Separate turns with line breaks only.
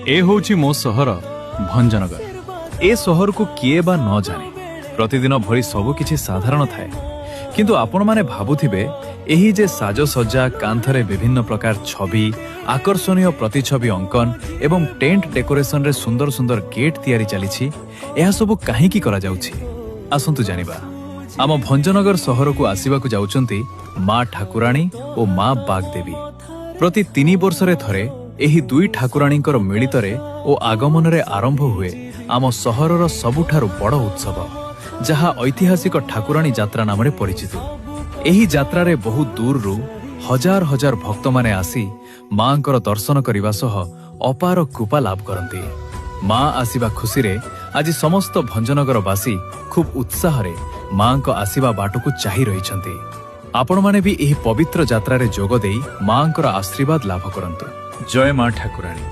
ए होची मो सहर भंजनगर। ए सहर को किए बा न जाने, प्रतिदिन भरी सब किछि साधारण थाए, किंतु आपण माने भाबुथिबे एही जे साजसज्जा, कांथरे विभिन्न प्रकार छवि, आकर्षणीय प्रतिछवि अंकन एवं टेंट डेकोरेशन रे सुंदर सुंदर गेट तैयारी चलीछि, एहा सब काहेकि करा जाउछि आसंतु जानिबा। आम भंजनगर सहर को आसीबाकु जाउचंती मां ठाकुराणी और मां बागदेवी। प्रति 3 वर्षरे थरे एही दुई ठाकुराणींकर मिलितरे ओ आगमनरे आरंभ हुए आम सहरर सबुठारु बड़ उत्सव, जहा ऐतिहासिक ठाकुराणी यात्रा नामरे परिचित। एही यात्रारे बहु दूररु हजार हजार भक्त माने आसी मांकर दर्शन करिबा सह अपार कृपा लाभ करती। मां आसीबा खुशीरे आज समस्त भंजनगरवासी खूब उत्साहरे मांक आसीबा बाटକୁ चाहि रहिछंती। आपण माने भी एही पवित्र यात्रारे जोग देई मांकर आशीर्वाद लाभ करंतु। जय मां ठाकुराणी।